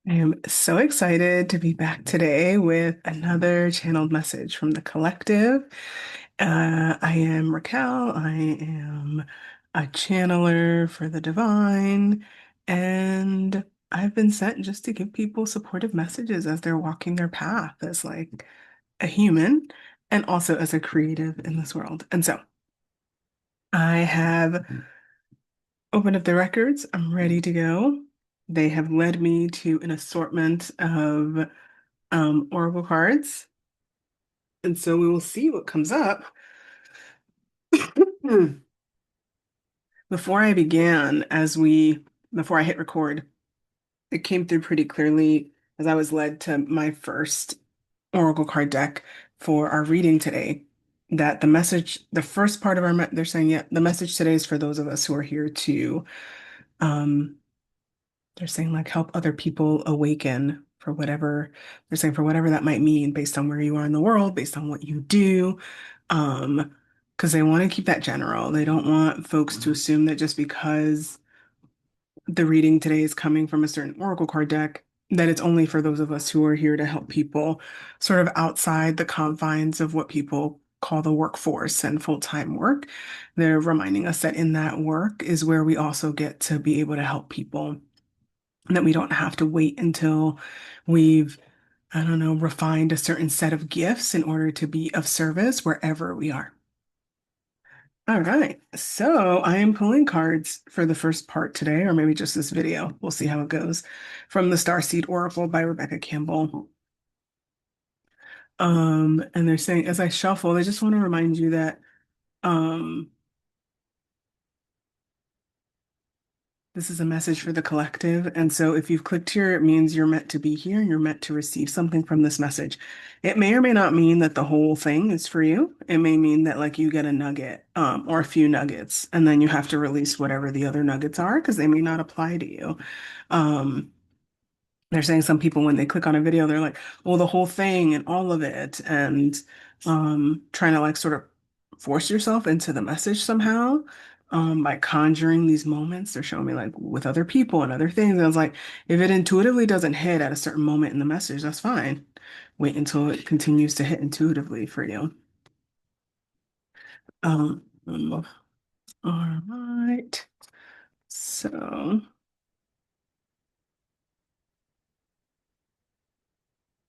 I am so excited to be back today with another channeled message from the collective. I am Raquel. I am a channeler for the divine, and I've been sent just to give people supportive messages as they're walking their path as like a human and also as a creative in this world. And so I have opened up the records. I'm ready to go. They have led me to an assortment of oracle cards. And so we will see what comes up. Hmm. Before I began, before I hit record, it came through pretty clearly as I was led to my first oracle card deck for our reading today, that the first part of they're saying, yeah, the message today is for those of us who are here to, um, they're saying like help other people awaken for whatever they're saying for whatever that might mean based on where you are in the world, based on what you do. Because they want to keep that general. They don't want folks to assume that just because the reading today is coming from a certain oracle card deck, that it's only for those of us who are here to help people sort of outside the confines of what people call the workforce and full-time work. They're reminding us that in that work is where we also get to be able to help people, and that we don't have to wait until we've, I don't know, refined a certain set of gifts in order to be of service wherever we are. All right, so I am pulling cards for the first part today, or maybe just this video. We'll see how it goes. From the Starseed Oracle by Rebecca Campbell. And they're saying, as I shuffle, they just want to remind you that um, this is a message for the collective. And so if you've clicked here, it means you're meant to be here and you're meant to receive something from this message. It may or may not mean that the whole thing is for you. It may mean that like you get a nugget, or a few nuggets, and then you have to release whatever the other nuggets are because they may not apply to you. Um, they're saying some people, when they click on a video, they're like, well, the whole thing and all of it, and trying to like sort of force yourself into the message somehow, by conjuring these moments. They're showing me like with other people and other things. And I was like, if it intuitively doesn't hit at a certain moment in the message, that's fine. Wait until it continues to hit intuitively for you. Um, all right. So,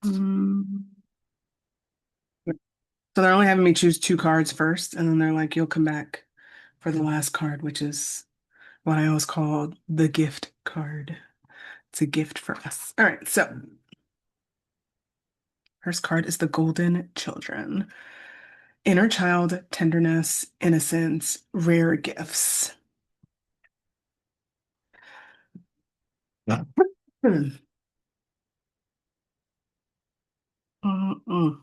um, so they're only having me choose two cards first, and then they're like, you'll come back for the last card, which is what I always called the gift card. It's a gift for us. All right, so first card is the Golden Children. Inner child, tenderness, innocence, rare gifts. Hmm. Mm-mm.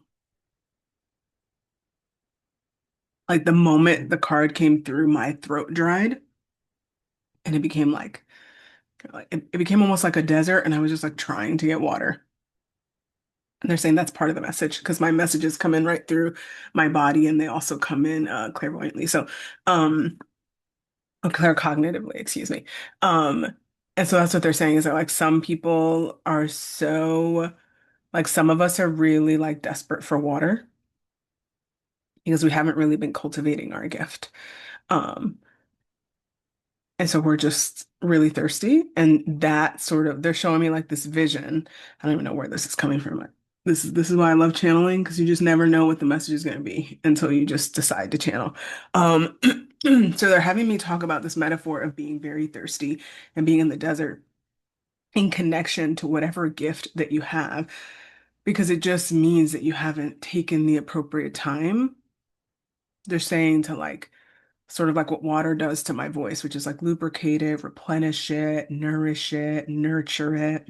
Like the moment the card came through, my throat dried and it became like it became almost like a desert, and I was just like trying to get water. And they're saying that's part of the message because my messages come in right through my body and they also come in clairvoyantly. So, claircognitively, excuse me. Um, and so that's what they're saying is that like some people are so like some of us are really like desperate for water because we haven't really been cultivating our gift. Um, And so we're just really thirsty. And that sort of, they're showing me like this vision. I don't even know where this is coming from. Like, this is why I love channeling, because you just never know what the message is going to be until you just decide to channel. Um, so they're having me talk about this metaphor of being very thirsty and being in the desert in connection to whatever gift that you have, because it just means that you haven't taken the appropriate time. They're saying to like, sort of like what water does to my voice, which is like lubricate it, replenish it, nourish it, nurture it,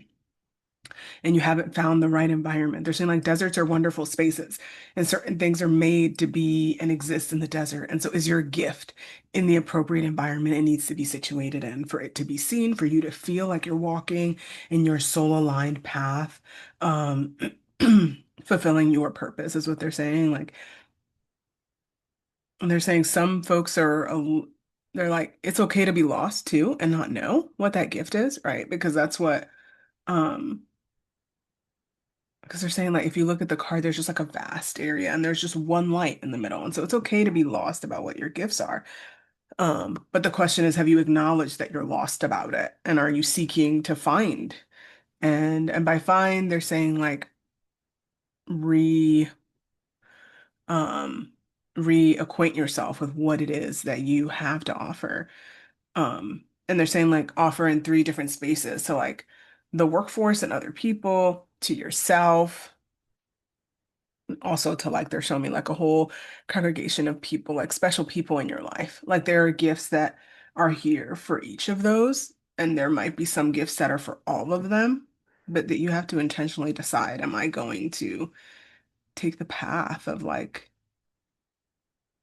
and you haven't found the right environment. They're saying like deserts are wonderful spaces, and certain things are made to be and exist in the desert. And so is your gift in the appropriate environment it needs to be situated in for it to be seen, for you to feel like you're walking in your soul-aligned path, um, fulfilling your purpose is what they're saying. Like, and they're saying some folks they're like, it's okay to be lost too and not know what that gift is, right? Because that's what, Because they're saying like if you look at the card, there's just like a vast area and there's just one light in the middle. And so it's okay to be lost about what your gifts are. But the question is, have you acknowledged that you're lost about it? And are you seeking to find? And by find, they're saying like re um reacquaint yourself with what it is that you have to offer. And they're saying like offer in three different spaces. So like the workforce and other people, to yourself, also to like they're showing me like a whole congregation of people, like special people in your life. Like there are gifts that are here for each of those, and there might be some gifts that are for all of them, but that you have to intentionally decide, am I going to take the path of like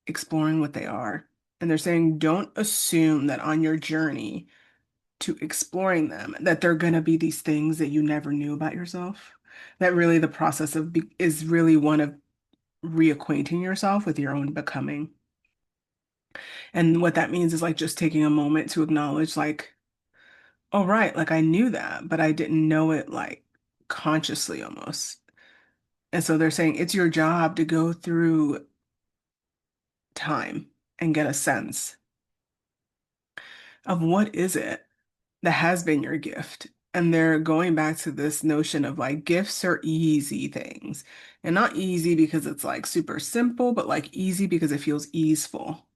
exploring what they are? And they're saying don't assume that on your journey to exploring them, that they're going to be these things that you never knew about yourself. That really the process of be is really one of reacquainting yourself with your own becoming. And what that means is like just taking a moment to acknowledge, like, oh, right, like I knew that, but I didn't know it like consciously almost. And so they're saying it's your job to go through time and get a sense of what is it that has been your gift. And they're going back to this notion of like gifts are easy things. And not easy because it's like super simple, but like easy because it feels easeful.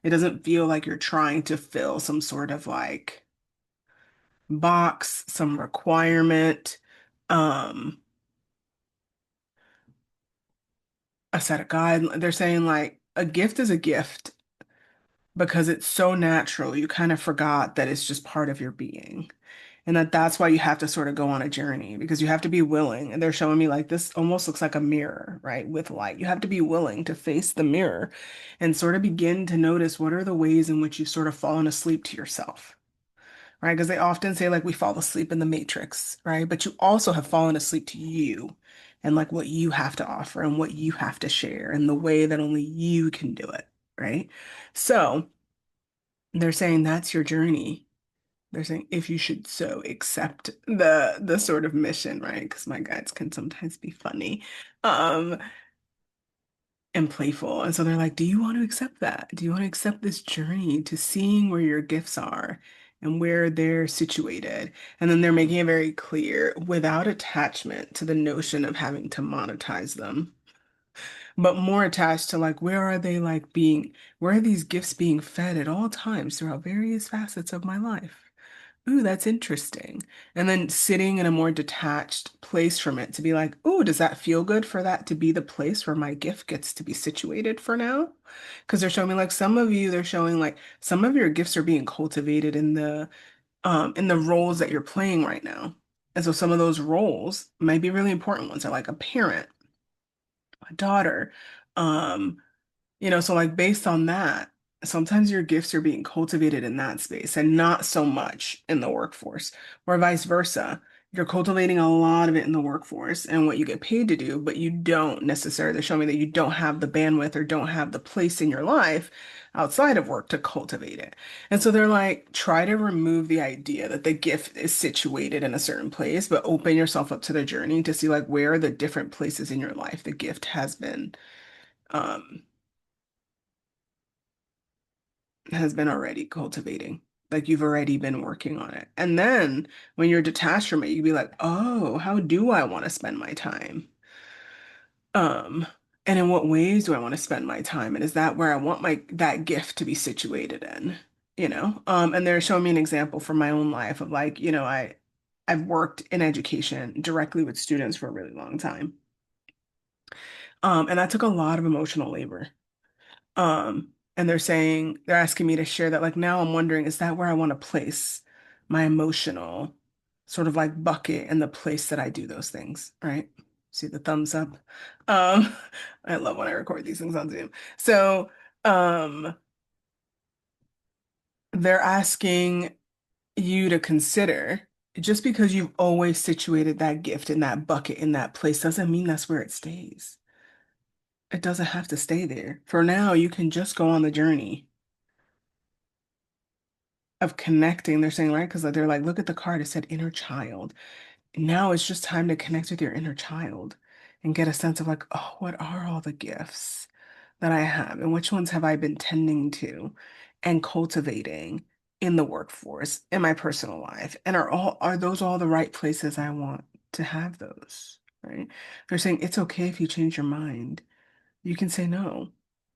It doesn't feel like you're trying to fill some sort of like box, some requirement, um, a set of guide. They're saying like a gift is a gift because it's so natural. You kind of forgot that it's just part of your being. And that's why you have to sort of go on a journey because you have to be willing. And they're showing me like this almost looks like a mirror, right? With light. You have to be willing to face the mirror and sort of begin to notice what are the ways in which you've sort of fallen asleep to yourself, right? Because they often say like we fall asleep in the matrix, right? But you also have fallen asleep to you and like what you have to offer and what you have to share and the way that only you can do it, right? So they're saying that's your journey. They're saying if you should so accept the sort of mission, right? Because my guides can sometimes be funny, um, and playful. And so they're like, do you want to accept that? Do you want to accept this journey to seeing where your gifts are and where they're situated? And then they're making it very clear without attachment to the notion of having to monetize them, but more attached to like where are they like being, where are these gifts being fed at all times throughout various facets of my life? Ooh, that's interesting. And then sitting in a more detached place from it to be like, ooh, does that feel good for that to be the place where my gift gets to be situated for now? Because they're showing me like some of you, they're showing like some of your gifts are being cultivated in the roles that you're playing right now. And so some of those roles might be really important ones, are like a parent, a daughter, um, so like based on that, sometimes your gifts are being cultivated in that space and not so much in the workforce, or vice versa. You're cultivating a lot of it in the workforce and what you get paid to do, but you don't necessarily show me that you don't have the bandwidth or don't have the place in your life outside of work to cultivate it. And so they're like, try to remove the idea that the gift is situated in a certain place, but open yourself up to the journey to see like where are the different places in your life the gift um has been already cultivating. Like you've already been working on it. And then when you're detached from it, you'd be like, oh, how do I want to spend my time? Um, and in what ways do I want to spend my time? And is that where I want my that gift to be situated in? And they're showing me an example from my own life of like, I've worked in education directly with students for a really long time. And that took a lot of emotional labor. And they're asking me to share that. Like now I'm wondering, is that where I want to place my emotional sort of like bucket in the place that I do those things, right? See the thumbs up. Um, I love when I record these things on Zoom. So, um, they're asking you to consider just because you've always situated that gift in that bucket in that place doesn't mean that's where it stays. It doesn't have to stay there. For now, you can just go on the journey of connecting. They're saying, right? Because they're like, look at the card. It said inner child. Now it's just time to connect with your inner child. and get a sense of like, oh, what are all the gifts that I have and which ones have I been tending to and cultivating in the workforce, in my personal life? And are those all the right places I want to have those, right? They're saying it's okay if you change your mind. You can say no.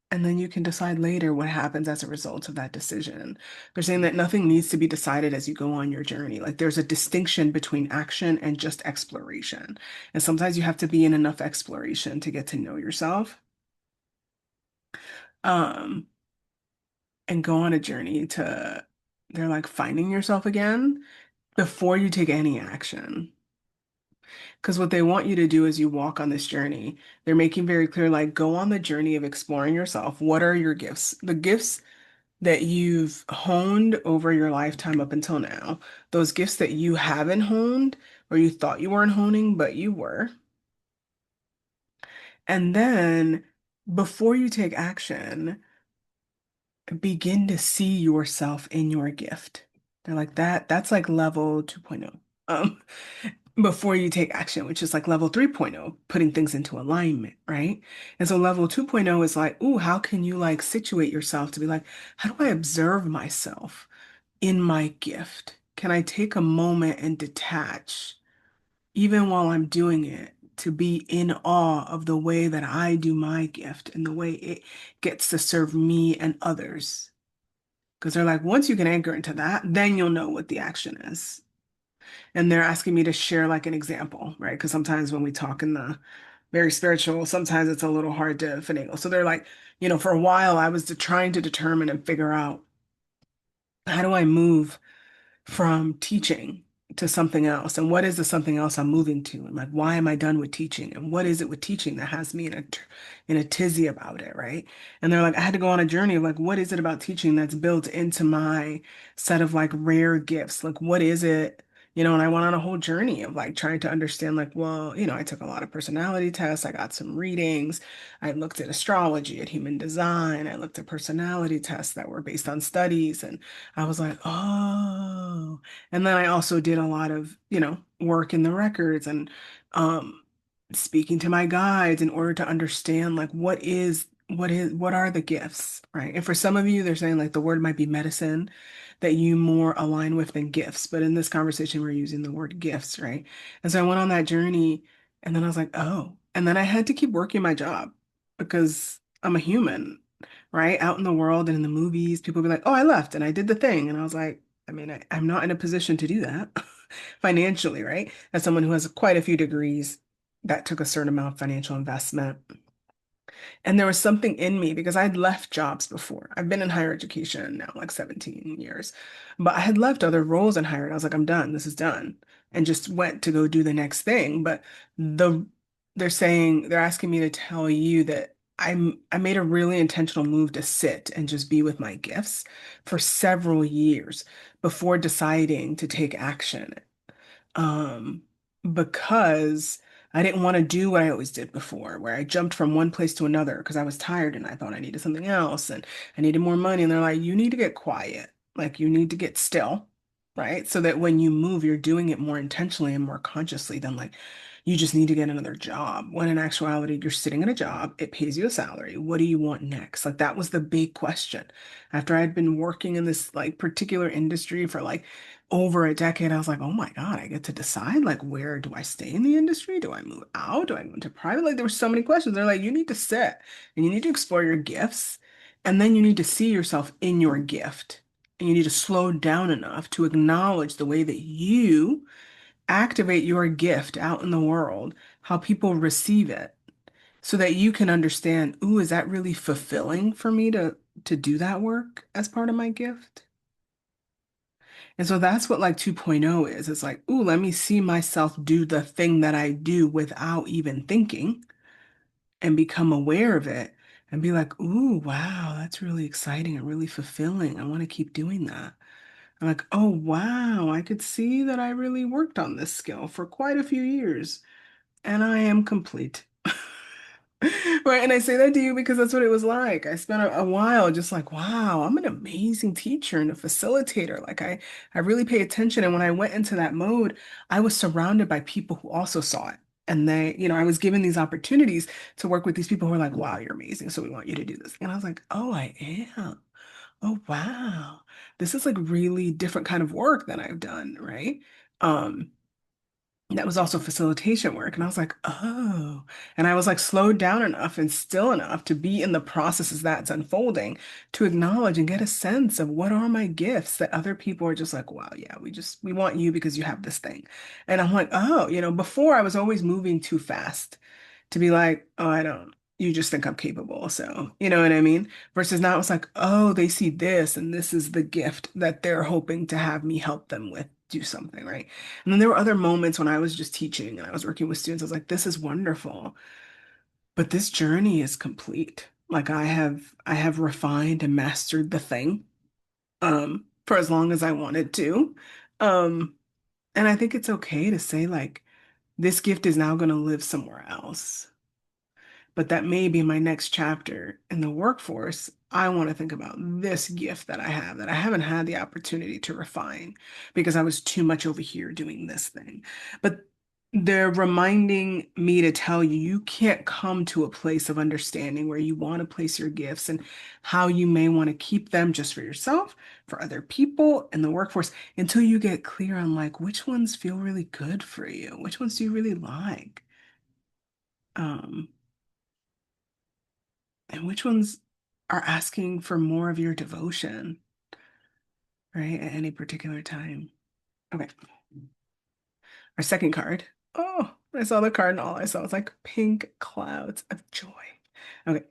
And then you can decide later what happens as a result of that decision. They're saying that nothing needs to be decided as you go on your journey. Like there's a distinction between action and just exploration. And sometimes you have to be in enough exploration to get to know yourself, um, and go on a journey to, they're like finding yourself again before you take any action. Because what they want you to do as you walk on this journey, they're making very clear, like, go on the journey of exploring yourself. What are your gifts? The gifts that you've honed over your lifetime up until now, those gifts that you haven't honed or you thought you weren't honing, but you were. And then before you take action, begin to see yourself in your gift. They're like that's like level 2.0. Um, before you take action, which is like level 3.0, putting things into alignment, right? And so level 2.0 is like, ooh, how can you like situate yourself to be like, how do I observe myself in my gift? Can I take a moment and detach, even while I'm doing it, to be in awe of the way that I do my gift and the way it gets to serve me and others? Because they're like, once you can anchor into that, then you'll know what the action is. And they're asking me to share like an example, right? Because sometimes when we talk in the very spiritual, sometimes it's a little hard to finagle. So they're like, for a while I was trying to determine and figure out how do I move from teaching to something else? And what is the something else I'm moving to? And like, why am I done with teaching? And what is it with teaching that has me in a tizzy about it, right? And they're like, I had to go on a journey of like, what is it about teaching that's built into my set of like rare gifts? Like, what is it? And I went on a whole journey of like trying to understand, like, well, I took a lot of personality tests, I got some readings, I looked at astrology, at human design, I looked at personality tests that were based on studies, and I was like, oh. And then I also did a lot of, work in the records and um speaking to my guides in order to understand like what are the gifts, right? And for some of you, they're saying like the word might be medicine that you more align with than gifts. But in this conversation, we're using the word gifts, right? And so I went on that journey and then I was like, oh. And then I had to keep working my job because I'm a human, right? Out in the world and in the movies, people be like, oh, I left and I did the thing. And I was like, I mean, I'm not in a position to do that financially, right? As someone who has quite a few degrees, that took a certain amount of financial investment. And there was something in me because I'd left jobs before. I've been in higher education now, like 17 years, but I had left other roles in higher ed. I was like, I'm done. This is done. And just went to go do the next thing. But the they're asking me to tell you that I made a really intentional move to sit and just be with my gifts for several years before deciding to take action, um, because I didn't want to do what I always did before, where I jumped from one place to another because I was tired and I thought I needed something else and I needed more money. And they're like, you need to get quiet. Like, you need to get still, right? So that when you move, you're doing it more intentionally and more consciously than like, you just need to get another job. When in actuality, you're sitting at a job, it pays you a salary. What do you want next? Like, that was the big question. After I'd been working in this like particular industry for like over a decade, I was like, oh my God, I get to decide like where do I stay in the industry? Do I move out? Do I go into private? Like there were so many questions. They're like, you need to sit and you need to explore your gifts. And then you need to see yourself in your gift. And you need to slow down enough to acknowledge the way that you activate your gift out in the world, how people receive it, so that you can understand, ooh, is that really fulfilling for me to do that work as part of my gift? And so that's what like 2.0 is. It's like, ooh, let me see myself do the thing that I do without even thinking and become aware of it and be like, ooh, wow, that's really exciting and really fulfilling. I want to keep doing that. I'm like, oh, wow, I could see that I really worked on this skill for quite a few years and I am complete. Right. And I say that to you because that's what it was like. I spent a while just like, wow, I'm an amazing teacher and a facilitator. Like I really pay attention. And when I went into that mode, I was surrounded by people who also saw it. And I was given these opportunities to work with these people who were like, wow, you're amazing. So we want you to do this. And I was like, oh, I am. Oh, wow. This is like really different kind of work than I've done, right? Um, that was also facilitation work. And I was like, oh. And I was like slowed down enough and still enough to be in the processes that's unfolding to acknowledge and get a sense of what are my gifts that other people are just like, wow, yeah, we want you because you have this thing. And I'm like, oh, before I was always moving too fast to be like, oh, I don't, you just think I'm capable. So, you know what I mean? Versus now it's like, oh, they see this and this is the gift that they're hoping to have me help them with do something, right? And then there were other moments when I was just teaching and I was working with students. I was like, this is wonderful, but this journey is complete. Like I have refined and mastered the thing for as long as I wanted to. Um and I think it's okay to say like this gift is now going to live somewhere else. But that may be my next chapter in the workforce. I want to think about this gift that I haven't had the opportunity to refine because I was too much over here doing this thing. But they're reminding me to tell you, you can't come to a place of understanding where you want to place your gifts and how you may want to keep them just for yourself, for other people in the workforce until you get clear on like which ones feel really good for you, which ones do you really like. Um, And which ones are asking for more of your devotion, right? At any particular time. Okay. Our second card. Oh, I saw the card and all I saw was like pink clouds of joy. Okay.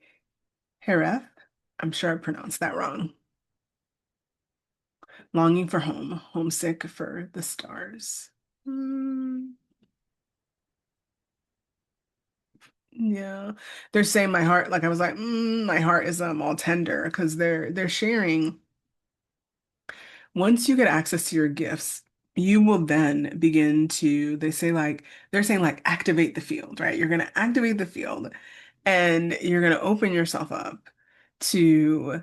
Hereth. I'm sure I pronounced that wrong. Longing for home, homesick for the stars. Mm, yeah. They're saying my heart, like I was like, my heart is all tender because they're sharing. Once you get access to your gifts, you will then begin to, they're saying like activate the field, right? You're going to activate the field and you're going to open yourself up to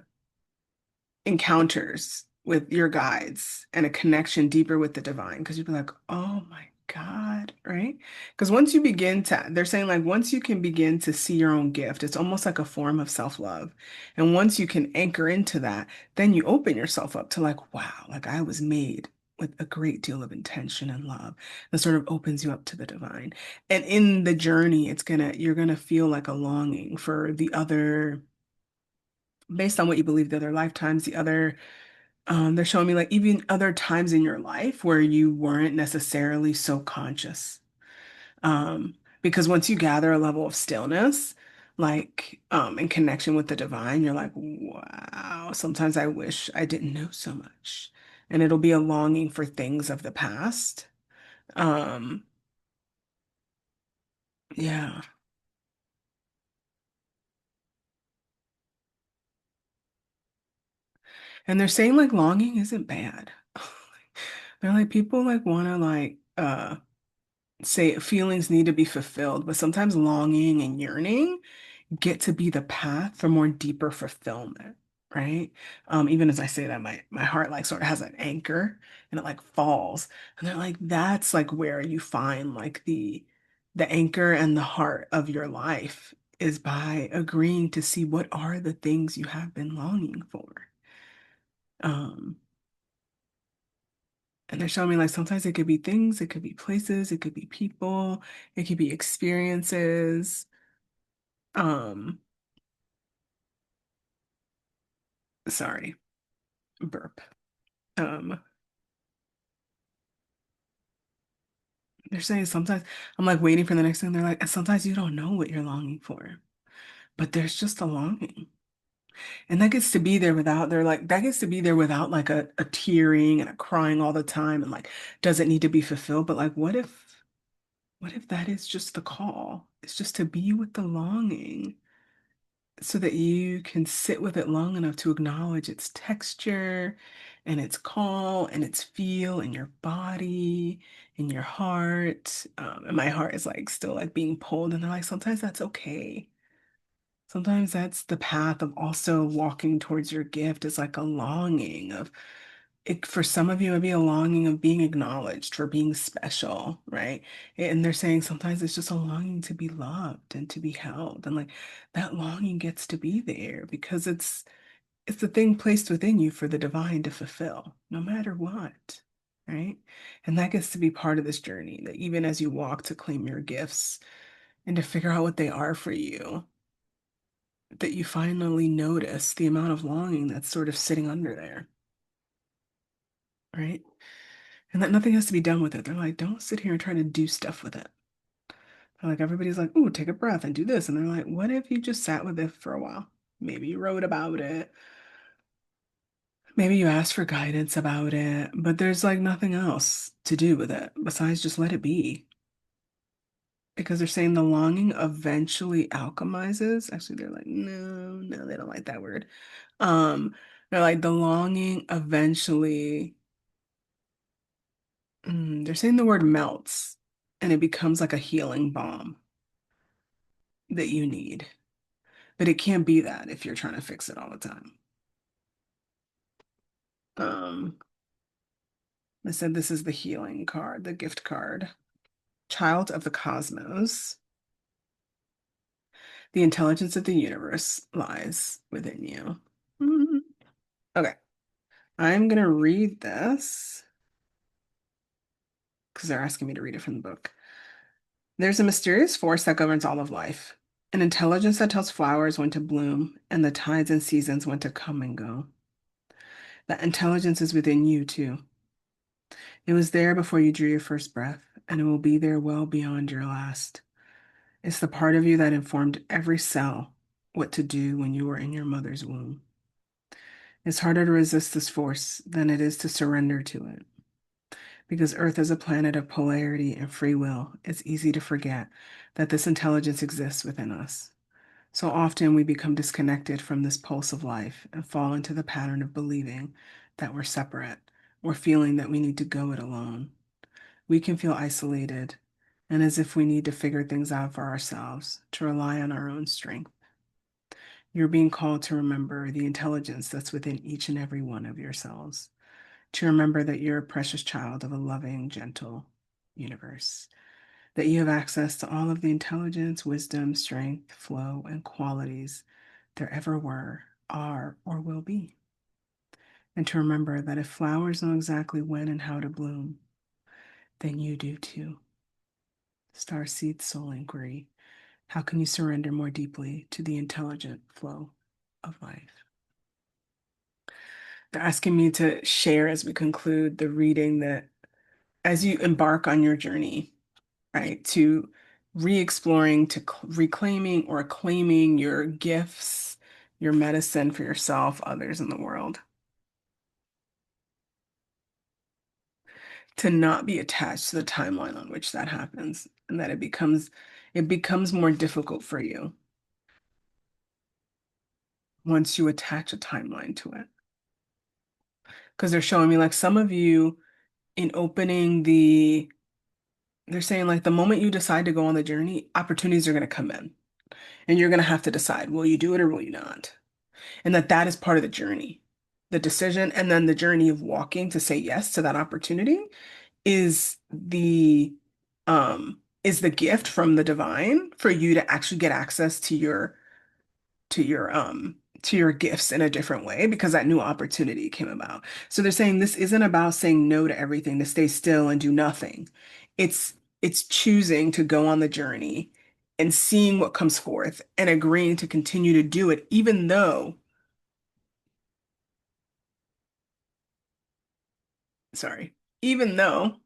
encounters with your guides and a connection deeper with the divine because you'd be like, oh my God, right? Because once you begin to, they're saying like once you can begin to see your own gift, it's almost like a form of self-love. And once you can anchor into that, then you open yourself up to like, wow, like I was made with a great deal of intention and love that sort of opens you up to the divine. And in the journey, you're gonna feel like a longing for the other, based on what you believe the other lifetimes, the other they're showing me like even other times in your life where you weren't necessarily so conscious. Because once you gather a level of stillness, like in connection with the divine, you're like, wow, sometimes I wish I didn't know so much. And it'll be a longing for things of the past. Um, yeah. And they're saying like longing isn't bad. They're like people like wanna like say feelings need to be fulfilled, but sometimes longing and yearning get to be the path for more deeper fulfillment, right? Even as I say that, my heart like sort of has an anchor and it like falls. And they're like, that's like where you find like the anchor and the heart of your life is by agreeing to see what are the things you have been longing for. Um, and they're showing me like sometimes it could be things, it could be places, it could be people, it could be experiences. Um, sorry, burp. Um, they're saying sometimes I'm like waiting for the next thing. They're like, and sometimes you don't know what you're longing for, but there's just a longing. And that gets to be there without, they're like, that gets to be there without like a tearing and a crying all the time and like, does it need to be fulfilled? But like, what if that is just the call? It's just to be with the longing so that you can sit with it long enough to acknowledge its texture and its call and its feel in your body, in your heart. And my heart is like still like being pulled, and they're like, sometimes that's okay. Sometimes that's the path of also walking towards your gift is like a longing of for some of you, it'd be a longing of being acknowledged for being special, right? And they're saying sometimes it's just a longing to be loved and to be held. And like that longing gets to be there because it's the thing placed within you for the divine to fulfill, no matter what, right? And that gets to be part of this journey, that even as you walk to claim your gifts and to figure out what they are for you, that you finally notice the amount of longing that's sort of sitting under there, right? And that nothing has to be done with it. They're like, don't sit here and try to do stuff with it. They're like, everybody's like, ooh, take a breath and do this. And they're like, what if you just sat with it for a while? Maybe you wrote about it. Maybe you asked for guidance about it, but there's like nothing else to do with it besides just let it be. Because they're saying the longing eventually alchemizes. Actually, they're like, no, no, they don't like that word. Um, they're like the longing eventually, they're saying the word melts and it becomes like a healing balm that you need. But it can't be that if you're trying to fix it all the time. Um, I said this is the healing card, the gift card. Child of the cosmos. The intelligence of the universe lies within you. Mhm. Okay, I'm gonna read this because they're asking me to read it from the book. There's a mysterious force that governs all of life, an intelligence that tells flowers when to bloom and the tides and seasons when to come and go. That intelligence is within you too. It was there before you drew your first breath, and it will be there well beyond your last. It's the part of you that informed every cell what to do when you were in your mother's womb. It's harder to resist this force than it is to surrender to it. Because Earth is a planet of polarity and free will, it's easy to forget that this intelligence exists within us. So often we become disconnected from this pulse of life and fall into the pattern of believing that we're separate or feeling that we need to go it alone. We can feel isolated and as if we need to figure things out for ourselves, to rely on our own strength. You're being called to remember the intelligence that's within each and every one of your cells, to remember that you're a precious child of a loving, gentle universe, that you have access to all of the intelligence, wisdom, strength, flow, and qualities there ever were, are, or will be. And to remember that if flowers know exactly when and how to bloom, then you do too. Starseed Soul Inquiry. How can you surrender more deeply to the intelligent flow of life? They're asking me to share as we conclude the reading that as you embark on your journey, right, to re-exploring, to reclaiming or claiming your gifts, your medicine for yourself, others in the world, to not be attached to the timeline on which that happens, and that it becomes more difficult for you once you attach a timeline to it. Because they're showing me like some of you in opening they're saying like the moment you decide to go on the journey, opportunities are going to come in and you're going to have to decide, will you do it or will you not? And that is part of the journey. The decision and then the journey of walking to say yes to that opportunity is the gift from the divine for you to actually get access to your gifts in a different way because that new opportunity came about. So they're saying this isn't about saying no to everything, to stay still and do nothing. It's choosing to go on the journey and seeing what comes forth and agreeing to continue to do it, even though, sorry, even though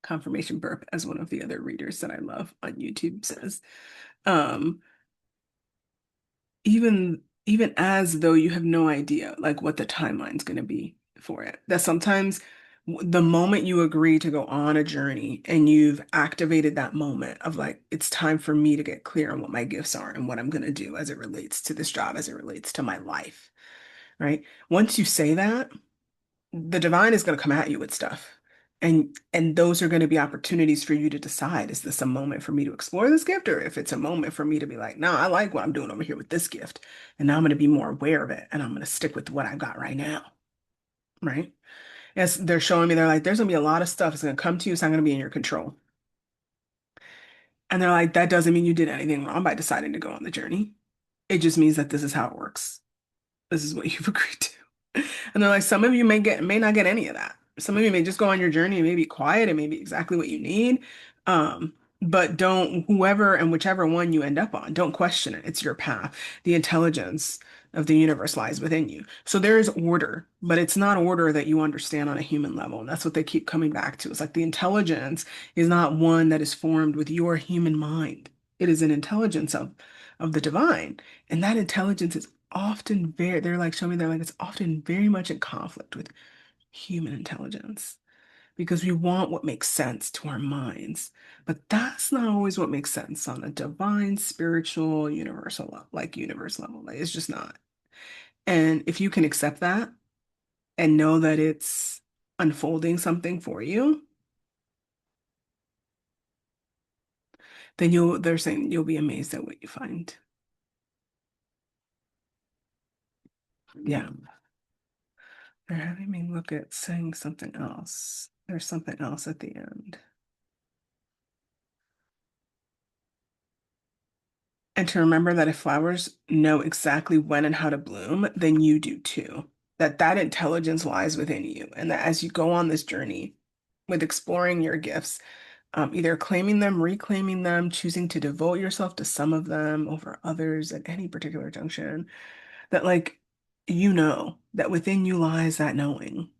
confirmation burp, as one of the other readers that I love on YouTube says, um, even as though you have no idea like what the timeline's going to be for it. That sometimes the moment you agree to go on a journey and you've activated that moment of like it's time for me to get clear on what my gifts are and what I'm going to do as it relates to this job, as it relates to my life, right? Once you say that, the divine is going to come at you with stuff. And those are going to be opportunities for you to decide, is this a moment for me to explore this gift? Or if it's a moment for me to be like, no, I like what I'm doing over here with this gift. And now I'm going to be more aware of it. And I'm going to stick with what I've got right now. right? Yes, they're showing me, they're like, there's gonna be a lot of stuff that's gonna come to you, it's not gonna be in your control. And they're like, that doesn't mean you did anything wrong by deciding to go on the journey. It just means that this is how it works. This is what you've agreed to. And they're like, some of you may not get any of that. Some of you may just go on your journey and may be quiet and maybe exactly what you need. Um, but don't, whoever and whichever one you end up on, don't question it. It's your path. The intelligence of the universe lies within you. So there is order, but it's not order that you understand on a human level. And that's what they keep coming back to. It's like the intelligence is not one that is formed with your human mind. It is an intelligence of the divine. And that intelligence is often they're like, show me, they're like, it's often very much in conflict with human intelligence because we want what makes sense to our minds. But that's not always what makes sense on a divine, spiritual, universal, like universe level. Like, it's just not. And if you can accept that and know that it's unfolding something for you, then they're saying you'll be amazed at what you find. Yeah. They're having me look at saying something else. There's something else at the end. And to remember that if flowers know exactly when and how to bloom, then you do too. That intelligence lies within you. And that as you go on this journey with exploring your gifts, either claiming them, reclaiming them, choosing to devote yourself to some of them over others at any particular junction, that like you know that within you lies that knowing.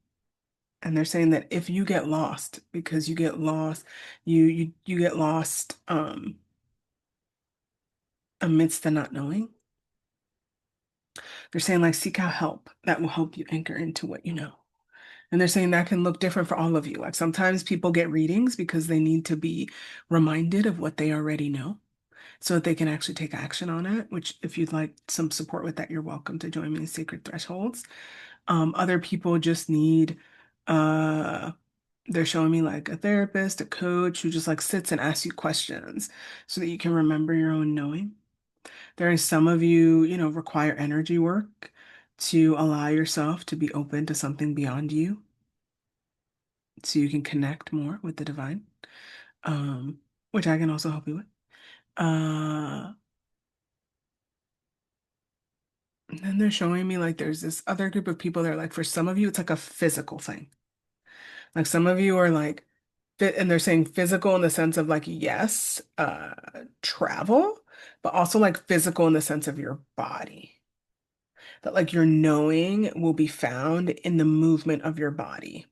And they're saying that if you get lost, because you get lost, you get lost amidst the not knowing. They're saying like seek out help that will help you anchor into what you know. And they're saying that can look different for all of you. Like sometimes people get readings because they need to be reminded of what they already know so that they can actually take action on it, which if you'd like some support with that, you're welcome to join me in Sacred Thresholds. Other people just need uh they're showing me like a therapist, a coach who just like sits and asks you questions so that you can remember your own knowing. There are some of you, require energy work to allow yourself to be open to something beyond you so you can connect more with the divine, um, which I can also help you with. Uh, and then they're showing me like there's this other group of people that are like, for some of you, it's like a physical thing. Like some of you are like, fit, and they're saying physical in the sense of like, yes, travel, but also like physical in the sense of your body. That like your knowing will be found in the movement of your body.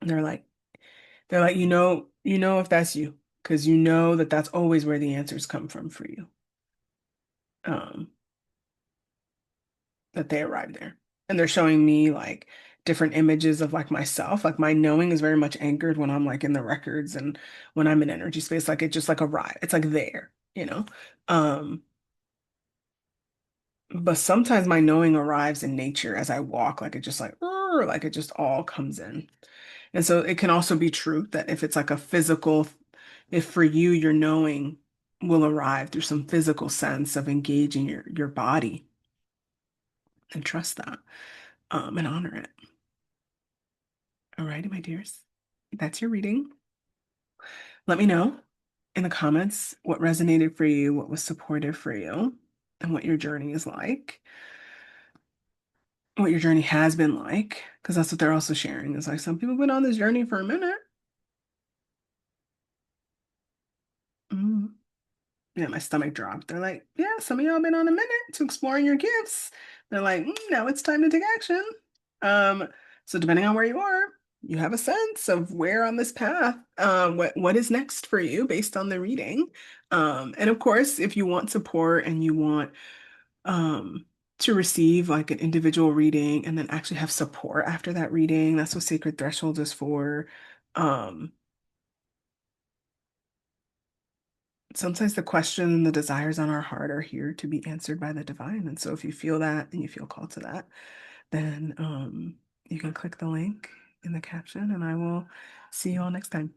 And they're like, you know if that's you, because you know that that's always where the answers come from for you. Um, that they arrive there. And they're showing me like different images of like myself. Like my knowing is very much anchored when I'm like in the records and when I'm in energy space, like it just like arrive. It's like there. Um, but sometimes my knowing arrives in nature as I walk, like it just like it just all comes in. And so it can also be true that if it's like a physical, if for you your knowing will arrive through some physical sense of engaging your body and trust that, and honor it. All righty, my dears. That's your reading. Let me know in the comments what resonated for you, what was supportive for you, and what your journey is like, what your journey has been like, because that's what they're also sharing. Is like some people have been on this journey for a minute. Mm. Yeah, my stomach dropped. They're like, yeah, some of y'all been on a minute to exploring your gifts. They're like, now it's time to take action. Um, so depending on where you are, you have a sense of where on this path, what is next for you based on the reading. And of course, if you want support and you want um to receive like an individual reading and then actually have support after that reading, that's what Sacred Threshold is for. Um, Sometimes the question and the desires on our heart are here to be answered by the divine. And so if you feel that and you feel called to that, then you can click the link in the caption and I will see you all next time.